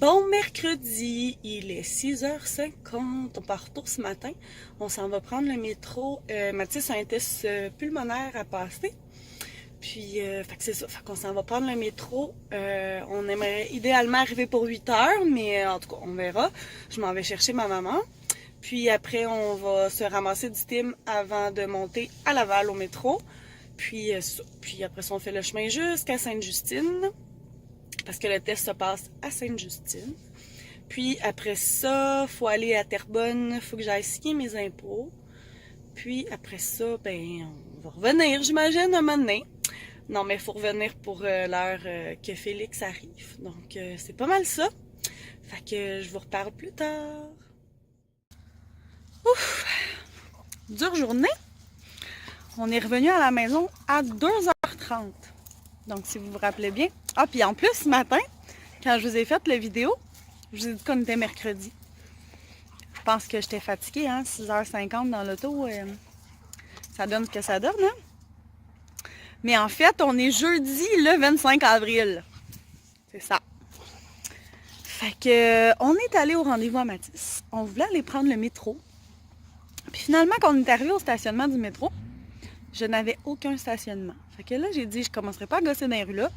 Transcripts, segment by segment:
Bon mercredi, il est 6h50, on part retour ce matin, on s'en va prendre le métro. Mathis a un test pulmonaire à passer, puis fait que c'est ça, fait qu'on s'en va prendre le métro. On aimerait idéalement arriver pour 8h, mais en tout cas on verra. Je m'en vais chercher ma maman, puis après on va se ramasser du team avant de monter à Laval au métro, puis après ça on fait le chemin jusqu'à Sainte-Justine, parce que le test se passe à Sainte-Justine. Puis après ça, faut aller à Terrebonne, faut que j'aille signer mes impôts. Puis après ça, ben, on va revenir, j'imagine, un moment donné. Non, mais il faut revenir pour l'heure que Félix arrive. Donc, c'est pas mal ça. Fait que je vous reparle plus tard. Ouf! Dure journée. On est revenu à la maison à 2h30. Donc, si vous vous rappelez bien. Ah, puis en plus, ce matin, quand je vous ai fait la vidéo, je vous ai dit qu'on était mercredi. Je pense que j'étais fatiguée, hein? 6h50 dans l'auto, ça donne ce que ça donne, hein? Mais en fait, on est jeudi le 25 avril. C'est ça. Fait que, on est allé au rendez-vous à Mathis. On voulait aller prendre le métro. Puis finalement, quand on est arrivé au stationnement du métro, je n'avais aucun stationnement. Fait que là, j'ai dit, je commencerai pas à gosser dans les rues là.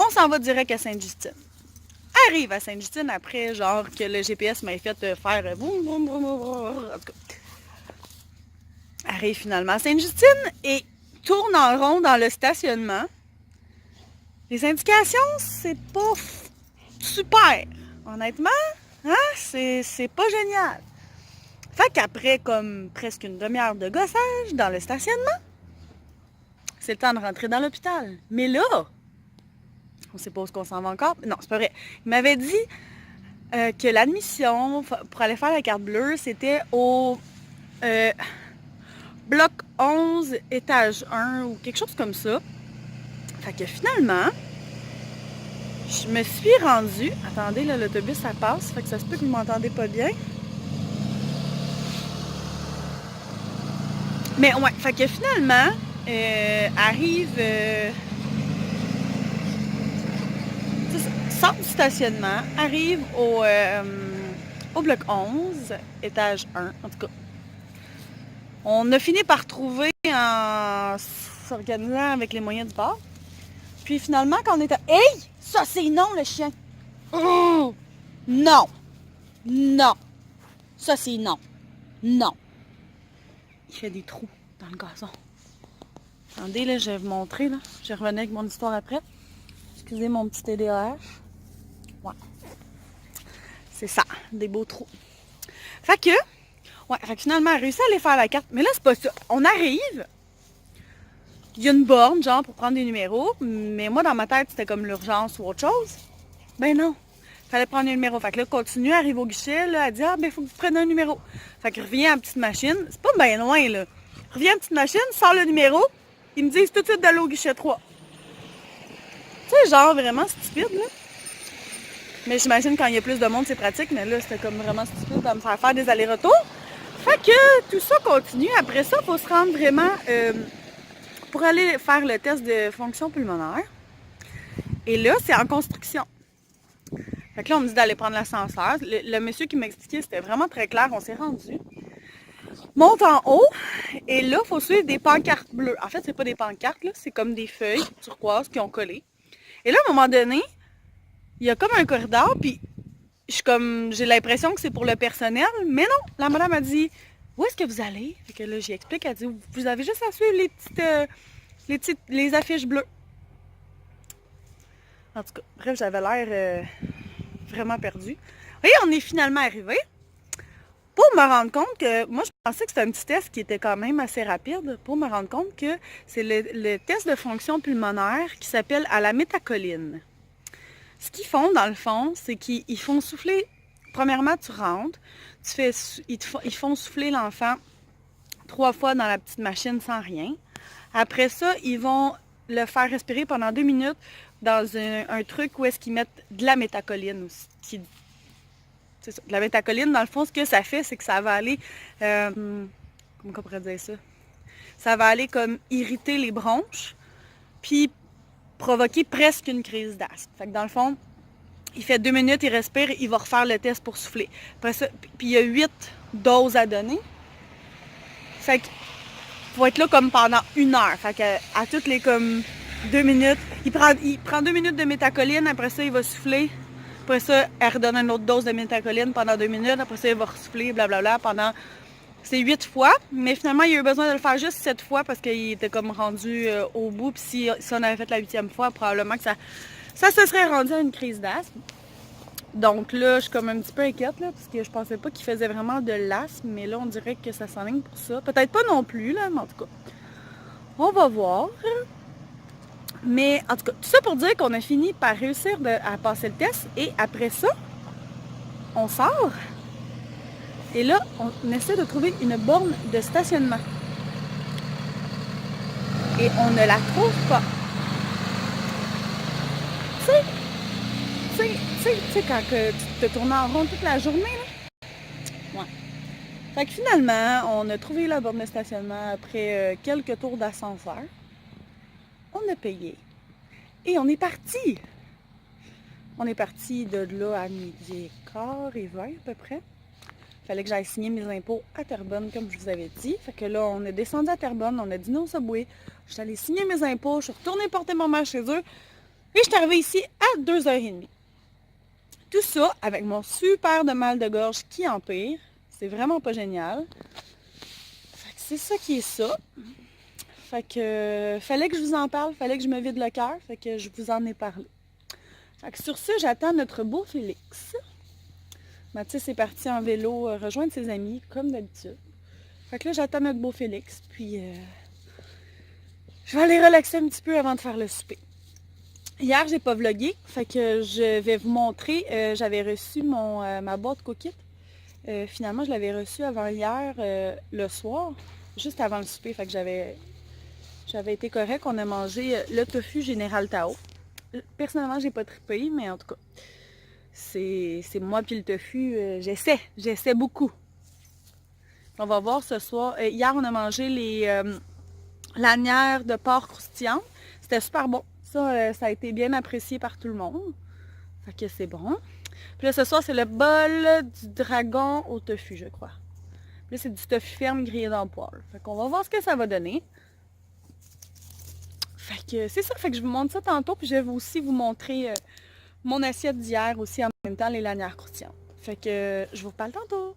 On s'en va direct à Sainte-Justine. Arrive à Sainte-Justine après, genre, que le GPS m'ait fait faire boum, boum, boum, boum, en tout cas. Arrive finalement à Sainte-Justine et tourne en rond dans le stationnement. Les indications, c'est pas super. Honnêtement, hein, c'est pas génial. Fait qu'après, comme presque une demi-heure de gossage dans le stationnement, c'est le temps de rentrer dans l'hôpital. Mais là, on sait pas où qu'on s'en va encore. Non, c'est pas vrai. Il m'avait dit que l'admission pour aller faire la carte bleue, c'était au bloc 11, étage 1 ou quelque chose comme ça. Fait que finalement, je me suis rendue. Attendez, là, l'autobus, ça passe. Fait que ça se peut que vous m'entendez pas bien. Mais ouais, fait que finalement, arrive... sort du stationnement, arrive au bloc 11, étage 1, en tout cas. On a fini par trouver en s'organisant avec les moyens du bord. Puis finalement, quand on était... Hey! Ça, c'est non, le chien! Oh! Non! Non! Ça, c'est non! Non! Il fait des trous dans le gazon. Attendez, là, je vais vous montrer, là. Je revenais avec mon histoire après. Excusez mon petit TDAH. Ouais. C'est ça, des beaux trous. Fait que, ouais, fait que finalement, on a réussi à aller faire la carte. Mais là, c'est pas ça. On arrive, il y a une borne, genre, pour prendre des numéros. Mais moi, dans ma tête, c'était comme l'urgence ou autre chose. Ben non. Fallait prendre un numéro. Fait que là, continue, arrive au guichet, là, elle dit, ah, ben, il faut que tu prennes un numéro. Fait que revient à la petite machine. C'est pas bien loin, là. Revient à la petite machine, sort le numéro. Ils me disent tout de suite d'aller au guichet 3. Tu sais, genre, vraiment stupide, là. Mais j'imagine quand il y a plus de monde, c'est pratique. Mais là, c'était comme vraiment stupide de me faire des allers-retours. Fait que tout ça continue. Après ça, il faut se rendre vraiment pour aller faire le test de fonction pulmonaire. Et là, c'est en construction. Fait que là, on me dit d'aller prendre l'ascenseur. Le monsieur qui m'expliquait, c'était vraiment très clair. On s'est rendu. Monte en haut. Et là, il faut suivre des pancartes bleues. En fait, c'est pas des pancartes, là. C'est comme des feuilles turquoises qui ont collé. Et là, à un moment donné, il y a comme un corridor, puis j'ai l'impression que c'est pour le personnel, mais non, la madame a dit, où est-ce que vous allez? Fait que là, j'y explique, elle dit, vous avez juste à suivre les affiches bleues. En tout cas, bref, j'avais l'air vraiment perdue. Et on est finalement arrivé. Pour me rendre compte que, moi je pensais que c'était un petit test qui était quand même assez rapide, pour me rendre compte que c'est le test de fonction pulmonaire qui s'appelle à la métacholine. Ce qu'ils font, dans le fond, c'est qu'ils font souffler... Premièrement, tu rentres, ils font souffler l'enfant 3 fois dans la petite machine sans rien. Après ça, ils vont le faire respirer pendant 2 minutes dans un truc où est-ce qu'ils mettent de la métacholine aussi. C'est ça. De la métacholine, dans le fond, ce que ça fait, c'est que ça va aller... comment on pourrait dire ça? Ça va aller comme irriter les bronches, puis provoquer presque une crise d'asthme. Fait que dans le fond, Il fait 2 minutes, il respire, il va refaire le test pour souffler. Après ça, puis il y a 8 doses à donner. Fait qu'il faut être là comme pendant 1 heure. Fait que à toutes les comme 2 minutes, il prend 2 minutes de métacoline, après ça, il va souffler. Après ça, elle redonne une autre dose de métacoline pendant 2 minutes. Après ça, il va souffler, blablabla, pendant... C'est 8 fois, mais finalement, il a eu besoin de le faire juste 7 fois parce qu'il était comme rendu au bout. Puis si on avait fait la 8e fois, probablement que ça se serait rendu à une crise d'asthme. Donc là, je suis comme un petit peu inquiète, là, parce que je pensais pas qu'il faisait vraiment de l'asthme, mais là, on dirait que ça s'enligne pour ça. Peut-être pas non plus, là, mais en tout cas, on va voir. Mais en tout cas, tout ça pour dire qu'on a fini par réussir à passer le test, et après ça, on sort, et là, on essaie de trouver une borne de stationnement. Et on ne la trouve pas. Tu sais, quand tu te tournes en rond toute la journée, là? Ouais. Fait que finalement, on a trouvé la borne de stationnement après quelques tours d'ascenseur. On a payé. Et on est parti. On est parti de là à 12h15 à peu près. Fallait que j'aille signer mes impôts à Terrebonne, comme je vous avais dit. Fait que là, on est descendu à Terrebonne, on a dîné au Subway. Je suis allée signer mes impôts, je suis retournée porter mon mère chez eux. Et je suis arrivée ici à 2h30. Tout ça avec mon super de mal de gorge qui empire. C'est vraiment pas génial. Fait que c'est ça qui est ça. Fait que fallait que je vous en parle, fallait que je me vide le cœur. Fait que je vous en ai parlé. Fait que sur ce, j'attends notre beau Félix. Mathis est parti en vélo rejoindre ses amis, comme d'habitude. Fait que là, j'attends notre beau Félix. Puis je vais aller relaxer un petit peu avant de faire le souper. Hier, j'ai pas vlogué, fait que je vais vous montrer, j'avais reçu ma boîte Cookit. Finalement, je l'avais reçue avant hier, le soir, juste avant le souper, fait que j'avais été correct. On a mangé le tofu Général Tao. Personnellement, j'ai pas trippé, mais en tout cas, c'est moi puis le tofu, j'essaie beaucoup. On va voir ce soir. Hier, on a mangé les lanières de porc croustillantes. C'était super bon. Ça a été bien apprécié par tout le monde. Fait que c'est bon. Puis là, ce soir, c'est le bol du dragon au tofu, je crois. Puis là, c'est du tofu ferme grillé dans le poêle. Fait qu'on va voir ce que ça va donner. Fait que c'est ça. Fait que je vous montre ça tantôt. Puis je vais aussi vous montrer mon assiette d'hier aussi en même temps, les lanières croustillantes. Fait que je vous reparle tantôt.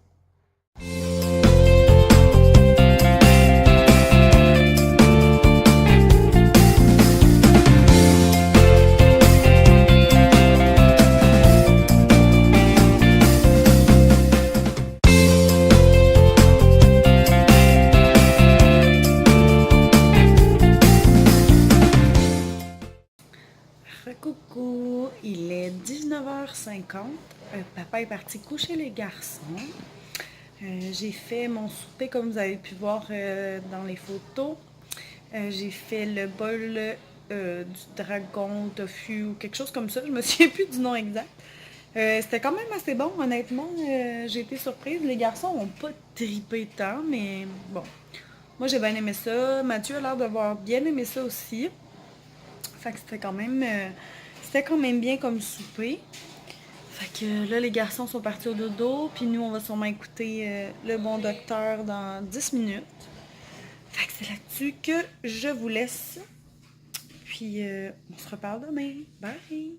Coucou, il est 19h50. Papa est parti coucher les garçons. J'ai fait mon souper comme vous avez pu voir dans les photos. J'ai fait le bol du dragon tofu ou quelque chose comme ça. Je me souviens plus du nom exact. C'était quand même assez bon, honnêtement. J'ai été surprise. Les garçons n'ont pas trippé tant, mais bon. Moi, j'ai bien aimé ça. Mathieu a l'air d'avoir bien aimé ça aussi. Fait que c'était quand même bien comme souper. Fait que là, les garçons sont partis au dodo, puis nous, on va sûrement écouter le bon docteur dans 10 minutes. Fait que c'est là-dessus que je vous laisse. Puis on se reparle demain. Bye!